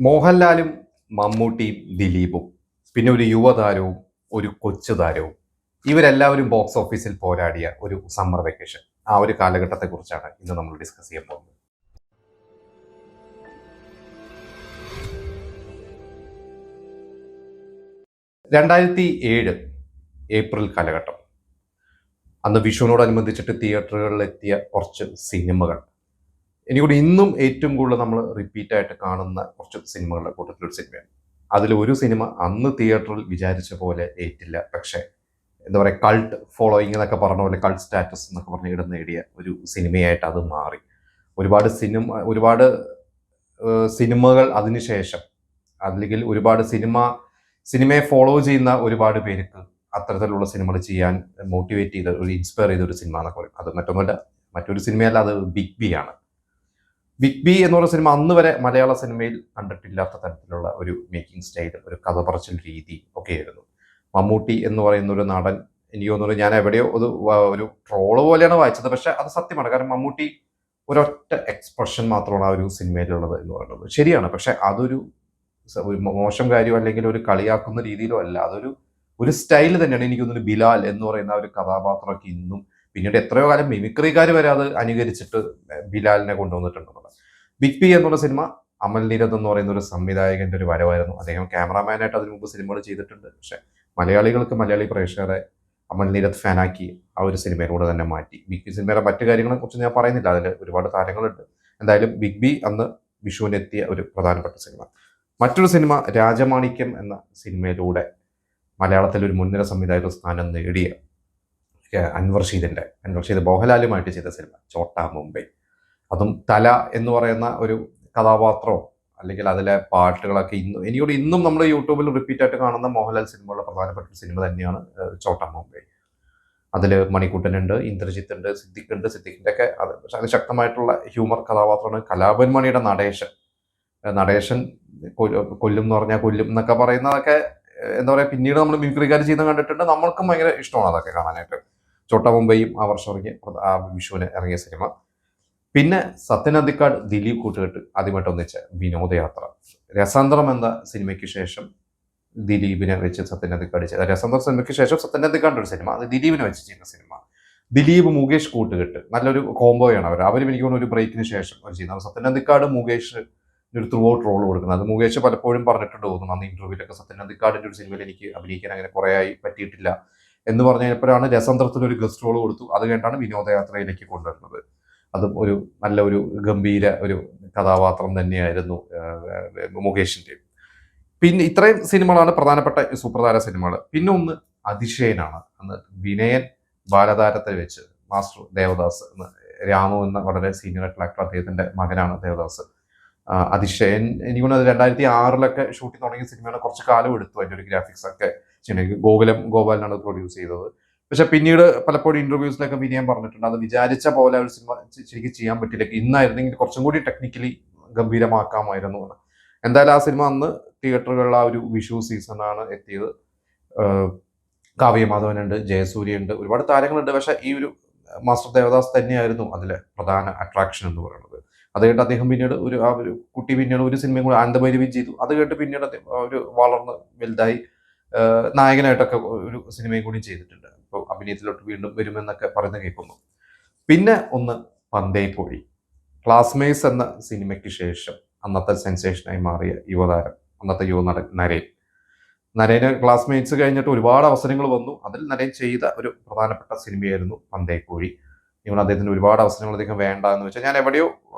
മോഹൻലാലും മമ്മൂട്ടിയും ദിലീപും പിന്നെ ഒരു യുവതാരവും ഒരു കൊച്ചു താരവും ഇവരെല്ലാവരും ബോക്സ് ഓഫീസിൽ പോരാടിയ ഒരു സമ്മർ വെക്കേഷൻ ആ ഒരു കാലഘട്ടത്തെക്കുറിച്ചാണ് ഇന്ന് നമ്മൾ ഡിസ്കസ് ചെയ്യാൻ പോകുന്നത്. 2007 ഏപ്രിൽ കാലഘട്ടം. അന്ന് വിഷുവിനോടനുബന്ധിച്ചിട്ട് തിയേറ്ററുകളിലെത്തിയ കുറച്ച് സിനിമകൾ എനിക്കൂടി ഇന്നും ഏറ്റവും കൂടുതൽ നമ്മൾ റിപ്പീറ്റായിട്ട് കാണുന്ന കുറച്ച് സിനിമകളുടെ കൂട്ടത്തിലൊരു സിനിമയാണ്. അതിലൊരു സിനിമ അന്ന് തിയേറ്ററിൽ വിചാരിച്ച പോലെ ഏറ്റില്ല, പക്ഷേ എന്താ പറയുക, കൾട്ട് ഫോളോയിങ് എന്നൊക്കെ പറഞ്ഞ പോലെ കൾട്ട് സ്റ്റാറ്റസ് എന്നൊക്കെ പറഞ്ഞ് ഇടം നേടിയ ഒരു സിനിമയായിട്ട് അത് മാറി. ഒരുപാട് സിനിമകൾ അതിനുശേഷം, അല്ലെങ്കിൽ ഒരുപാട് സിനിമയെ ഫോളോ ചെയ്യുന്ന ഒരുപാട് പേർക്ക് അത്തരത്തിലുള്ള സിനിമകൾ ചെയ്യാൻ മോട്ടിവേറ്റ് ചെയ്ത ഒരു ഇൻസ്പയർ ചെയ്ത ഒരു സിനിമ എന്നൊക്കെ പറയും. അത് മറ്റൊരു സിനിമയല്ല, അത് ബിഗ് ബി ആണ്. ബിഗ് ബി എന്ന് പറയുന്ന സിനിമ അന്ന് വരെ മലയാള സിനിമയിൽ കണ്ടിട്ടില്ലാത്ത തരത്തിലുള്ള ഒരു മേക്കിംഗ് സ്റ്റൈൽ, ഒരു കഥ പറച്ചിൽ രീതി ഒക്കെയായിരുന്നു. മമ്മൂട്ടി എന്ന് പറയുന്ന ഒരു നടൻ, എനിക്ക് തോന്നുന്നത് ഞാൻ എവിടെയോ ഒരു ട്രോള് പോലെയാണ് വായിച്ചത്, പക്ഷെ അത് സത്യമാണ്. കാരണം മമ്മൂട്ടി ഒരൊറ്റ എക്സ്പ്രഷൻ മാത്രമാണ് ആ ഒരു സിനിമയിലുള്ളത് എന്ന് പറയുന്നത്. ശരിയാണ്, പക്ഷെ അതൊരു മോശം കാര്യം അല്ലെങ്കിൽ ഒരു കളിയാക്കുന്ന രീതിയിലോ അല്ല. ഒരു സ്റ്റൈൽ തന്നെയാണ്. എനിക്ക് തോന്നുന്നു ബിലാൽ എന്ന് പറയുന്ന ഒരു കഥാപാത്രമൊക്കെ ഇന്നും, പിന്നീട് എത്രയോ കാലം മിമിക്രിക്കാർ വരെ അത് അനുകരിച്ചിട്ട് ബിലാലിനെ കൊണ്ടുവന്നിട്ടുണ്ടെന്നുള്ളത്. ബിഗ് ബി എന്നുള്ള സിനിമ അമൽ നീരദ് എന്ന് പറയുന്ന ഒരു സംവിധായകന്റെ ഒരു വരവായിരുന്നു. അദ്ദേഹം ക്യാമറാമാനായിട്ട് അതിനു മുമ്പ് സിനിമകൾ ചെയ്തിട്ടുണ്ട്, പക്ഷെ മലയാളി പ്രേക്ഷകരെ അമൽ നീരദ് ഫാനാക്കി ആ ഒരു സിനിമയിലൂടെ തന്നെ മാറ്റി. ബിഗ് ബി സിനിമയിലെ മറ്റു കാര്യങ്ങളെ കുറിച്ച് ഞാൻ പറയുന്നില്ല, അതിൽ ഒരുപാട് താരങ്ങളുണ്ട്. എന്തായാലും ബിഗ് ബി അന്ന് വിഷുവിനെത്തിയ ഒരു പ്രധാനപ്പെട്ട സിനിമ. മറ്റൊരു സിനിമ രാജമാണിക്യം എന്ന സിനിമയിലൂടെ മലയാളത്തിൽ ഒരു മുൻനിര സംവിധായക സ്ഥാനം നേടിയ അൻവർ ഷീദ് മോഹൻലാലുമായിട്ട് ചെയ്ത സിനിമ ചോട്ടാ മുംബൈ. അതും തല എന്ന് പറയുന്ന ഒരു കഥാപാത്രവും അല്ലെങ്കിൽ അതിലെ പാട്ടുകളൊക്കെ ഇന്നും നമ്മൾ യൂട്യൂബിൽ റിപ്പീറ്റ് ആയിട്ട് കാണുന്ന മോഹൻലാൽ സിനിമകളുടെ പ്രധാനപ്പെട്ട സിനിമ തന്നെയാണ് ചോട്ടാ മുംബൈ. അതിൽ മണിക്കുട്ടനുണ്ട്, ഇന്ദ്രജിത്ത് ഉണ്ട്, സിദ്ദിഖിന്റെ ഒക്കെ പക്ഷെ അതിശക്തമായിട്ടുള്ള ഹ്യൂമർ കഥാപാത്രമാണ് കലാഭവൻ മണിയുടെ നടേശൻ കൊല്ലും എന്ന് പറഞ്ഞാൽ കൊല്ലും എന്നൊക്കെ പറയുന്നതൊക്കെ എന്താ പറയുക, പിന്നീട് നമ്മൾ മിമിക്രിക്കാർ ചെയ്യുന്ന കണ്ടിട്ടുണ്ട്. നമ്മൾക്കും ഭയങ്കര ഇഷ്ടമാണ് അതൊക്കെ കാണാനായിട്ട്. ചോട്ടാ മുംബൈയും ആ വർഷം ആ വിഷുവിന് ഇറങ്ങിയ സിനിമ. പിന്നെ സത്യൻ അന്തിക്കാട് ദിലീപ് കൂട്ടുകെട്ട് ആദ്യമായിട്ട് ഒന്നിച്ച വിനോദയാത്ര. രസാന്തരം എന്ന സിനിമയ്ക്ക് ശേഷം ദിലീപിനെ വെച്ച് സത്യൻ അന്തിക്കാട് ചെയ്ത രസാന്തരം സിനിമയ്ക്ക് ശേഷം സത്യൻ അന്തിക്കാട് ഒരു സിനിമ, അത് ദിലീപിനെ വെച്ച് ചെയ്യുന്ന സിനിമ. ദിലീപ് മുകേഷ് കൂട്ടുകെട്ട് നല്ലൊരു കോംബോയാണ് അവരും എനിക്ക് തോന്നുന്നു ഒരു ബ്രേക്കിന് ശേഷം അവർ ചെയ്യുന്നത്. സത്യൻ അന്തിക്കാട് മുകേഷ് ഒരു ത്രൂ ഔട്ട് റോൾ കൊടുക്കുന്നത്. അത് മുകേഷ് പലപ്പോഴും പറഞ്ഞിട്ടുണ്ട് തോന്നുന്നു അന്ന് ഇന്റർവ്യൂലൊക്കെ, സത്യൻ അന്തിക്കാടിന്റെ ഒരു സിനിമയിൽ എനിക്ക് അഭിനയിക്കാൻ അങ്ങനെ കുറേ ആയി പറ്റിയിട്ടില്ല എന്ന് പറഞ്ഞപ്പോഴാണ് രസാന്തരത്തിന് ഒരു ഗസ്റ്റ് റോൾ കൊടുത്തു. അത് കഴിഞ്ഞിട്ടാണ് വിനോദയാത്രയിലേക്ക് കൊണ്ടുവരുന്നത്. അതും നല്ലൊരു ഗംഭീര ഒരു കഥാപാത്രം തന്നെയായിരുന്നു മുകേഷിന്റെ. പിന്നെ ഇത്രയും സിനിമകളാണ് പ്രധാനപ്പെട്ട സുപ്രധാന സിനിമകൾ. പിന്നെ ഒന്ന് അതിശയനാണ്. അന്ന് വിനയൻ ബാലതാരത്തെ വെച്ച് മാസ്റ്റർ ദേവദാസ് രാമു എന്ന വളരെ സീനിയർ ആയിട്ടുള്ള ആക്ടർ, അദ്ദേഹത്തിന്റെ മകനാണ് ദേവദാസ്. അതിശയൻ എനിക്ക് തോന്നുന്നത് 2006 ഷൂട്ടിംഗ് തുടങ്ങിയ സിനിമയാണ്. കുറച്ച് കാലം എടുത്തു അതിന്റെ ഒരു ഗ്രാഫിക്സ് ഒക്കെ ചെയ്യണമെങ്കിൽ. ഗോപാലനാണ് പ്രൊഡ്യൂസ് ചെയ്തത്. പക്ഷെ പിന്നീട് പലപ്പോഴും ഇന്റർവ്യൂസിലൊക്കെ വിനയം പറഞ്ഞിട്ടുണ്ട് അത് വിചാരിച്ച പോലെ ഒരു സിനിമ ശരിക്കും ചെയ്യാൻ പറ്റില്ല, ഇന്നായിരുന്നെങ്കിൽ കുറച്ചും കൂടി ടെക്നിക്കലി ഗംഭീരമാക്കാമായിരുന്നു എന്ന്. എന്തായാലും ആ സിനിമ അന്ന് തിയേറ്ററുകളിൽ ആ ഒരു വിഷു സീസണാണ് എത്തിയത്. കാവ്യമാധവനുണ്ട്, ജയസൂര്യ ഉണ്ട്, ഒരുപാട് താരങ്ങളുണ്ട്. പക്ഷെ ഈ ഒരു മാസ്റ്റർ ദേവദാസ് തന്നെയായിരുന്നു അതിലെ പ്രധാന അട്രാക്ഷൻ എന്ന് പറയുന്നത്. അത് കേട്ട് അദ്ദേഹം പിന്നീട് ആ ഒരു കുട്ടി പിന്നീട് ഒരു സിനിമയും കൂടി ആനന്ദഭൈരവി ചെയ്തു. അത് കേട്ട് പിന്നീട് ഒരു വളർന്ന് വലുതായി നായകനായിട്ടൊക്കെ ഒരു സിനിമയും കൂടി ചെയ്തിട്ടുണ്ട്. ഇപ്പോൾ അഭിനയത്തിലോട്ട് വീണ്ടും വരുമെന്നൊക്കെ പറയുന്നത് കേൾക്കുന്നു. പിന്നെ ഒന്ന് പന്തേക്കോഴി. ക്ലാസ്മേറ്റ്സ് എന്ന സിനിമയ്ക്ക് ശേഷം അന്നത്തെ സെൻസേഷനായി മാറിയ യുവതാരം, അന്നത്തെ യുവനടൻ നരേന് ക്ലാസ്മേറ്റ്സ് കഴിഞ്ഞിട്ട് ഒരുപാട് അവസരങ്ങൾ വന്നു. അതിൽ നരേൻ ചെയ്ത ഒരു പ്രധാനപ്പെട്ട സിനിമയായിരുന്നു പന്തേക്കോഴി. ഇവൻ അദ്ദേഹത്തിന് ഒരുപാട് അവസരങ്ങൾ അദ്ദേഹം വേണ്ട എന്ന് വെച്ചാൽ ഞാൻ എവിടെയോ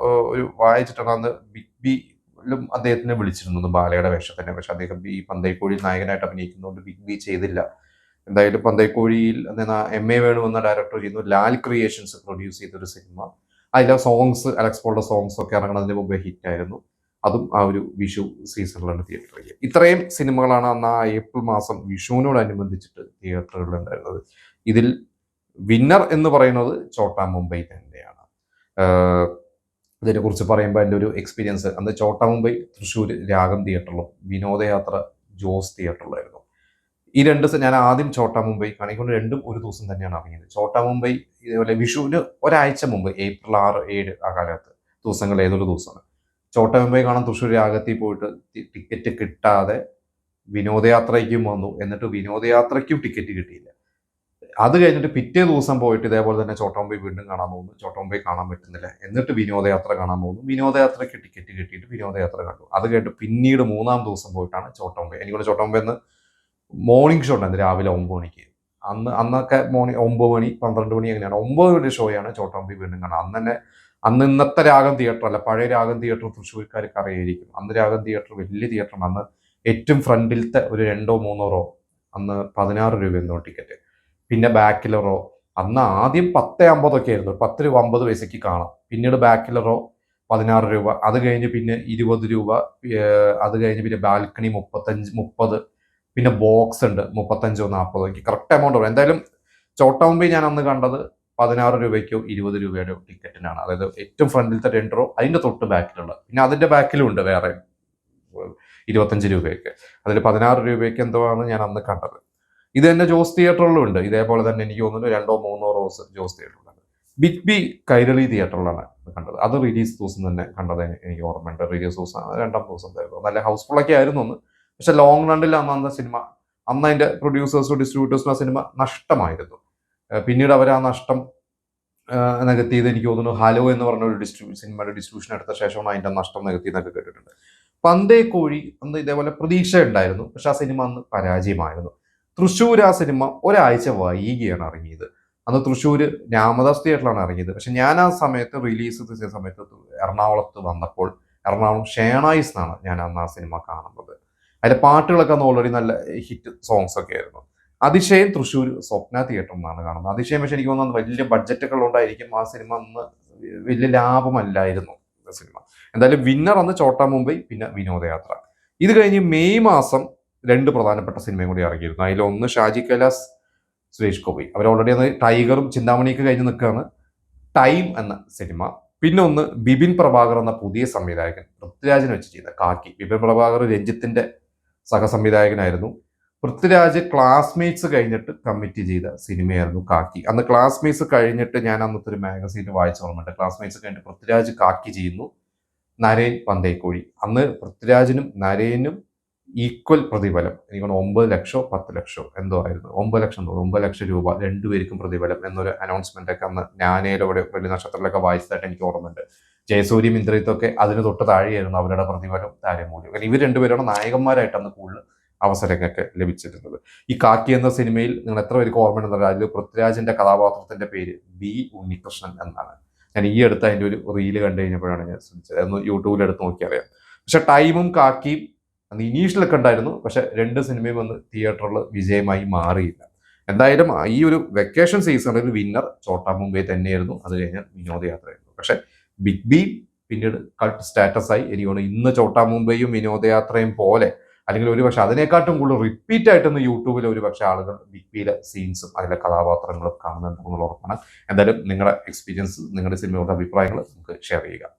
ഒരു വായിച്ചിട്ടാണ് അന്ന് ബിഗ് ബിയിലും അദ്ദേഹത്തിനെ വിളിച്ചിരുന്നു ബാലയുടെ വേഷത്തിനെ. പക്ഷെ അദ്ദേഹം ഈ പന്തേക്കോഴി നായകനായിട്ട് അഭിനയിക്കുന്നതുകൊണ്ട് ബിഗ് ബി ചെയ്തില്ല. എന്തായാലും പന്തേക്കോഴിയിൽ എം എ വേണു എന്ന ഡയറക്ടർ ചെയ്യുന്നു. ലാൽ ക്രിയേഷൻസ് പ്രൊഡ്യൂസ് ചെയ്തൊരു സിനിമ. അതിലെ അലക്സ് പോളുടെ സോങ്സ് ഒക്കെ ഇറങ്ങുന്നതിന് മുമ്പേ ഹിറ്റായിരുന്നു. അതും ആ ഒരു വിഷു സീസണിലാണ് തിയേറ്ററിൽ. ഇത്രയും സിനിമകളാണ് അന്ന് ആ ഏപ്രിൽ മാസം വിഷുവിനോടനുബന്ധിച്ചിട്ട് തിയേറ്ററുകളിൽ ഉണ്ടായിരുന്നത്. ഇതിൽ വിന്നർ എന്ന് പറയുന്നത് ചോട്ടാ മുംബൈ തന്നെയാണ്. ഇതിനെക്കുറിച്ച് പറയുമ്പോൾ എൻ്റെ ഒരു എക്സ്പീരിയൻസ്, അന്ന് ചോട്ടാ മുംബൈ തൃശ്ശൂർ രാഗം തിയേറ്ററിലും വിനോദയാത്ര ജോസ് തിയേറ്ററിലായിരുന്നു. ഈ ഞാൻ ആദ്യം ചോട്ടാ മുംബൈ കാണിക്കൊണ്ട് രണ്ടും ഒരു ദിവസം തന്നെയാണ് ഇറങ്ങിയത്. ചോട്ടാ മുംബൈ ഇതേപോലെ വിഷുവിന് ഒരാഴ്ച മുമ്പ്, ഏപ്രിൽ 6, 7 ആ കാലത്ത് ദിവസങ്ങൾ ഏതൊരു ദിവസമാണ്. ചോട്ടാ മുംബൈ കാണാൻ തൃശ്ശൂർ രാഗത്തിൽ പോയിട്ട് ടിക്കറ്റ് കിട്ടാതെ വിനോദയാത്രയ്ക്കും വന്നു. എന്നിട്ട് വിനോദയാത്രയ്ക്കും ടിക്കറ്റ് കിട്ടിയില്ല. അത് കഴിഞ്ഞിട്ട് പിറ്റേ ദിവസം പോയിട്ട് ഇതേപോലെ തന്നെ ചോട്ടാ മുംബൈ വീണ്ടും കാണാൻ പോകുന്നു. ചോട്ടാ മുംബൈ കാണാൻ പറ്റുന്നില്ല. എന്നിട്ട് വിനോദയാത്ര കാണാൻ പോകുന്നു. വിനോദയാത്രയ്ക്ക് ടിക്കറ്റ് കിട്ടിയിട്ട് വിനോദയാത്ര കണ്ടു. അത് കഴിഞ്ഞിട്ട് പിന്നീട് 3-ാം ദിവസം പോയിട്ടാണ് ചോട്ടാ മുംബൈ. എനിക്കൊണ്ട് ചോട്ടാ മുംബൈ എന്ന് മോർണിംഗ് ഷോ ഉണ്ടായിരുന്നു രാവിലെ 9 മണിക്ക്. അന്നൊക്കെ മോർണിംഗ് 9 മണി 12 മണി അങ്ങനെയാണ്. 9 മണി ഷോയാണ് ചോട്ടാ മുംബൈ വീണ്ടും കാണാൻ. അന്ന് ഇന്നത്തെ രാഗം തിയേറ്റർ അല്ല, പഴയ രാഗം തിയേറ്റർ തൃശ്ശൂർക്കാർക്ക് അറിയായിരിക്കും. അന്ന് രാഗം തിയേറ്റർ വലിയ തിയേറ്ററാണ്. അന്ന് ഏറ്റവും ഫ്രണ്ടിലത്തെ ഒരു 2-3 റോ അന്ന് 16 രൂപ എന്തോ ടിക്കറ്റ്. പിന്നെ ബാക്കിലെ റോ അന്ന് ആദ്യം 10.50 ഒക്കെ ആയിരുന്നു. 10 രൂപ 50 പൈസയ്ക്ക് കാണാം. പിന്നീട് ബാക്കിലെ റോ 16 രൂപ. അത് കഴിഞ്ഞ് പിന്നെ 20 രൂപ. അത് കഴിഞ്ഞ് പിന്നെ ബാൽക്കണി 30. പിന്നെ ബോക്സ് ഉണ്ട് 35-40. എനിക്ക് കറക്റ്റ് എമൗണ്ട് പറയും. എന്തായാലും ചോട്ടാ മുംബൈ ഞാൻ അന്ന് കണ്ടത് 16 രൂപയ്ക്കോ 20 രൂപയുടെ ടിക്കറ്റിനാണ്. അതായത് ഏറ്റവും ഫ്രണ്ടിലത്തെ 2 റോ, അതിന്റെ തൊട്ട് ബാക്കിലുള്ള, പിന്നെ അതിന്റെ ബാക്കിലും ഉണ്ട് വേറെ 25 രൂപയ്ക്ക്. അതിൽ 16 രൂപയ്ക്ക് എന്തോ ആണ് ഞാൻ അന്ന് കണ്ടത്. ഇത് തന്നെ ജോസ് തിയേറ്ററിലും ഉണ്ട്. ഇതേപോലെ തന്നെ എനിക്ക് തോന്നുന്നു 2-3 റോസ് ജോസ് തിയേറ്ററിലുണ്ട്. ബിഗ് ബി കൈരളി തിയേറ്ററിലാണ് കണ്ടത്. അത് റിലീസ് ദിവസം തന്നെ കണ്ടത് എനിക്ക് ഓർമ്മയുണ്ട്. റിലീസ് ദിവസം 2-ാം ദിവസം നല്ല ഹൗസ്ഫുള്ളൊക്കെ ആയിരുന്നു ഒന്ന്. പക്ഷെ ലോങ് റണ്ണിൽ അന്ന് സിനിമ, അന്ന് അതിന്റെ പ്രൊഡ്യൂസേഴ്സും ഡിസ്ട്രിബ്യൂട്ടേഴ്സും ആ സിനിമ നഷ്ടമായിരുന്നു. പിന്നീട് അവർ ആ നഷ്ടം നികത്തിയത് എനിക്ക് തോന്നുന്നു ഹലോ എന്ന് പറഞ്ഞ ഒരു സിനിമയുടെ ഡിസ്ട്രിബ്യൂഷൻ എടുത്ത ശേഷമാണ് അതിന്റെ നഷ്ടം നികത്തിയെന്നൊക്കെ കേട്ടിട്ടുണ്ട്. പന്തേ കോഴി അന്ന് ഇതേപോലെ പ്രതീക്ഷ ഉണ്ടായിരുന്നു. പക്ഷെ ആ സിനിമ അന്ന് പരാജയമായിരുന്നു. തൃശ്ശൂർ ആ സിനിമ ഒരാഴ്ച വൈകിയാണ് ഇറങ്ങിയത്. അന്ന് തൃശ്ശൂർ രാമദാസ് തിയേറ്ററിലാണ് ഇറങ്ങിയത്. പക്ഷെ ഞാൻ ആ സമയത്ത് റിലീസ് ചെയ്ത സമയത്ത് എറണാകുളത്ത് വന്നപ്പോൾ എറണാകുളം ഷേണായിസ് എന്നാണ് ഞാൻ അന്ന് ആ സിനിമ കാണുന്നത്. അതിലെ പാട്ടുകളൊക്കെ അന്ന് ഓൾറെഡി നല്ല ഹിറ്റ് സോങ്സ് ഒക്കെ ആയിരുന്നു. അതിശയം തൃശ്ശൂർ സ്വപ്ന തിയേറ്ററിൽ നിന്നാണ് കാണുന്നത്. അതിശയം പക്ഷെ എനിക്ക് തോന്നുന്നത് വലിയ ബഡ്ജറ്റൊക്കെ ഉള്ളതുകൊണ്ടായിരിക്കും ആ സിനിമ അന്ന് വലിയ ലാഭമല്ലായിരുന്നു സിനിമ. എന്തായാലും വിന്നർ അന്ന് ചോട്ടാ മുംബൈ, പിന്നെ വിനോദയാത്ര. ഇത് കഴിഞ്ഞ് മെയ് മാസം 2 പ്രധാനപ്പെട്ട സിനിമയും കൂടി ഇറങ്ങിയിരുന്നു. അതിലൊന്ന് ഷാജി കൈലാസ്, സുരേഷ് ഗോപി. അവർ ഓൾറെഡി അന്ന് ടൈഗറും ചിന്താമണിയൊക്കെ കഴിഞ്ഞ് നിൽക്കുകയാണ്. ടൈം എന്ന സിനിമ. പിന്നെ ഒന്ന് ബിപിൻ പ്രഭാകർ എന്ന പുതിയ സംവിധായകൻ പൃഥ്വിരാജിനെ വെച്ച് ചെയ്ത കാക്കി. ബിപിൻ പ്രഭാകർ രഞ്ജിത്തിന്റെ സഹസംവിധായകനായിരുന്നു. പൃഥ്വിരാജ് ക്ലാസ്മേറ്റ്സ് കഴിഞ്ഞിട്ട് കമ്മിറ്റ് ചെയ്ത സിനിമയായിരുന്നു കാക്കി. അന്ന് ക്ലാസ്മേറ്റ്സ് കഴിഞ്ഞിട്ട് ഞാൻ അന്നത്തെ ഒരു മാഗസീനിൽ വായിച്ച ഓർമ്മയുണ്ട്. ക്ലാസ്മേറ്റ്സ് കഴിഞ്ഞിട്ട് പൃഥ്വിരാജ് കാക്കി ചെയ്യുന്നു, നരേൻ പന്തേക്കോഴി. അന്ന് പൃഥ്വിരാജിനും നരേനും ഈക്വൽ പ്രതിഫലം. എനിക്ക് 9 ലക്ഷമോ 10 ലക്ഷമോ എന്തോ ആയിരുന്നു. 9 ലക്ഷം തോന്നുന്നു. 9 ലക്ഷം രൂപ രണ്ടുപേർക്കും പ്രതിഫലം എന്നൊരു അനൗൺസ്മെന്റ് ഒക്കെ അന്ന് ഞാനേലോടെ വലിയ നക്ഷത്രത്തിലൊക്കെ വായിച്ചതായിട്ട് എനിക്ക് ഓർമ്മയുണ്ട്. ജയസൂര്യം ഇന്ദ്രിത്തൊക്കെ അതിന് തൊട്ട് താഴെയായിരുന്നു അവരുടെ പ്രതിഫലം, താരമൂല്യം. കാരണം ഇവർ രണ്ടുപേരാണ് നായകന്മാരായിട്ട് അന്ന് കൂടുതൽ അവസരങ്ങളൊക്കെ ലഭിച്ചിരുന്നത്. ഈ കാക്കി എന്ന സിനിമയിൽ നിങ്ങൾ എത്ര പേർക്ക് ഓർമ്മയുണ്ടെന്നറിയാം, അതിൽ പൃഥ്വിരാജിന്റെ കഥാപാത്രത്തിന്റെ പേര് ബി ഉണ്ണികൃഷ്ണൻ എന്നാണ്. ഞാൻ ഈ അടുത്ത് അതിന്റെ ഒരു റീല് കണ്ടു കഴിഞ്ഞപ്പോഴാണ് ഞാൻ ശ്രമിച്ചത്. അതൊന്ന് യൂട്യൂബിൽ എടുത്ത് നോക്കിയറിയാം. പക്ഷെ ടൈമും കാക്കിയും അന്ന് ഇനീഷ്യലൊക്കെ ഉണ്ടായിരുന്നു. പക്ഷെ 2 സിനിമയും വന്ന് തിയേറ്ററിൽ വിജയമായി മാറിയില്ല. എന്തായാലും ഈ ഒരു വെക്കേഷൻ സീസണിൽ വിന്നർ ചോട്ടാ മുംബൈ തന്നെയായിരുന്നു. അത് കഴിഞ്ഞാൽ വിനോദയാത്രയായിരുന്നു. പക്ഷെ ബിഗ് ബി പിന്നീട് കൾട്ട് സ്റ്റാറ്റസ് ആയി. എനിക്ക് തോന്നുന്നു ഇന്ന് ചോട്ടാ മുംബൈയും വിനോദയാത്രയും പോലെ, അല്ലെങ്കിൽ ഒരു പക്ഷെ അതിനെക്കാട്ടും കൂടുതൽ റിപ്പീറ്റ് ആയിട്ടൊന്ന് യൂട്യൂബിൽ ഒരു പക്ഷെ ആളുകൾ ബിഗ് ബിയിലെ സീൻസും അതിലെ കഥാപാത്രങ്ങളും കാണുന്നുണ്ടെന്നുള്ള ഉറപ്പാണ്. എന്തായാലും നിങ്ങളുടെ എക്സ്പീരിയൻസ്, നിങ്ങളുടെ സിനിമയുടെ അഭിപ്രായങ്ങൾ നമുക്ക് ഷെയർ ചെയ്യുക.